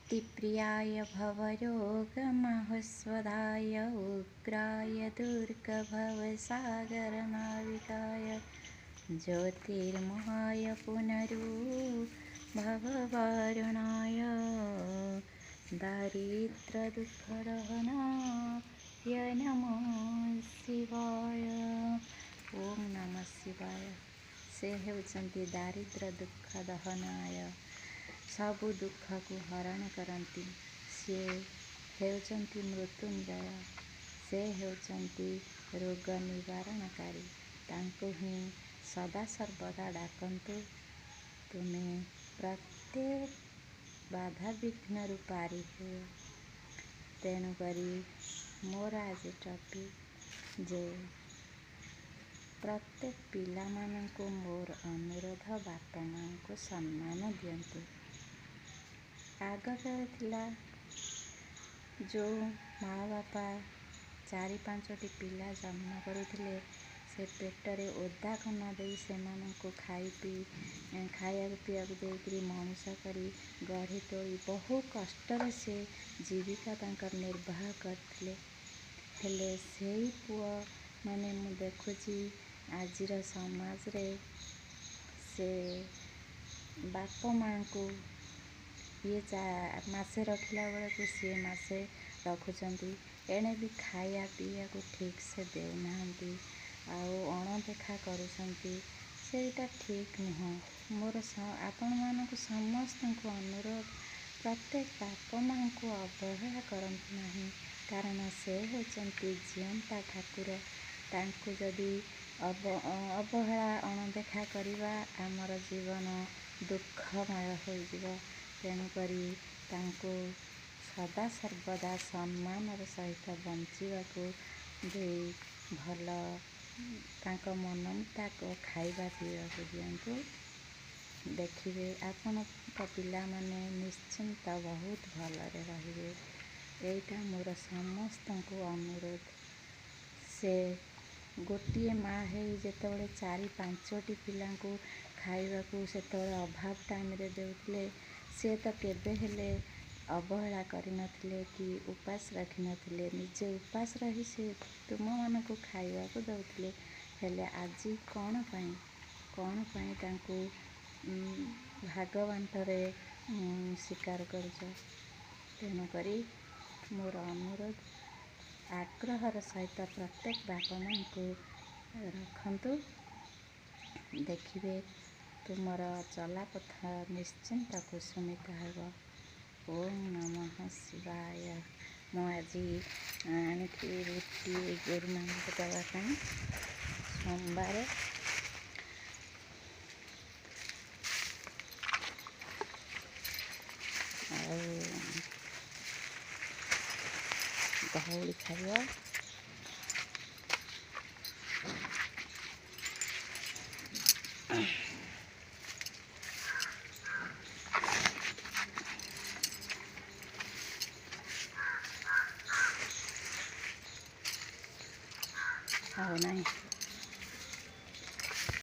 भक्तिप्रियाय भवरोगमहस्वधाय उग्राय दुर्गभवसागरनाविकाय ज्योतिर्महाय पुनरुद्भववारुणाय दारिद्र्यदुःखदहनाय नमः शिवाय। ओम नमः शिवाय। से हेउचंती दारिद्र्य दुःख दहनाय, सबु दुख को हरण करती। से हेउचंती मृत्युंजय। से हेउचंती रोग निवारणकारी। तांको ही सदा सर्वदा डाकंतु। तुमे प्रत्येक बाधा विघ्न पारी हुए। तेणुकरी मोर आज टॉपिक जे प्रत्येक पिला मानंको मोर अनुरोध बापा माँ को सम्मान दियंतु। आग काल थिला जो माँ बापा 4-5टी पिला जन्म करुथिले से पेटरे ओदा कना दे सेमानंको खाया पिया देकरी मनुष्य करी गढ़ी तोली बहु कष्टर से जीविका तांकर निर्वाह करथिले। हेले सेई पुआ माने मु देखुची आजिर समाज रे से बाप माँ को ये मासे रखिला बेले को सी मासे रखुचंती एणे भी खाया पिया को ठीक से देउनांती आउ अणदेखा करुचंती। सेटा ठीक नुह। मोर आपण मानक समस्त को अनुरोध प्रत्येक बाप माँ को अवहेला करंतु नहीं। कारण से होचंती जीवंता ठाकुर। तांको जदि अवहेला अणदेखा करिबा आमर जीवन दुःखमय होइजिव। तेणुकरी तांको सदा सर्वदा सम्मानर सहित बंचिबाको देई भल तांको मनमुताक खाइबा पिइबाको दियंतु। देखिबे आपण पिला माने निश्चिंत बहुत भलरे रहिबे। एइटा मोर समस्त को अनुरोध। से गोटिए माँ है जेतेबेले 4-5टी पिला को खाइबा को सेतेबेले अभाव टाइम रे देउथिले। से तो केबे हेले अवहेला करि नथिले कि उपास रखि नथिले। निजे उपास रही से तुम मानको खाइबा को दउथिले। हेले आजी कौन पाई तांको भाग बांटरे स्वीकार करुछ। तेणुकरी मोर अनुरोध आग्रहर सहित प्रत्येक बाप माँ को रखंतु। देखिबे तुमर चलापथ निश्चिंत कुसुमित हेब। ओम नमः शिवाय। मु आजी आनिथि रुटी गोरु माँ को दवा पाई सोमवार। गहूली खाइब। ଆଉ ନାହିଁ।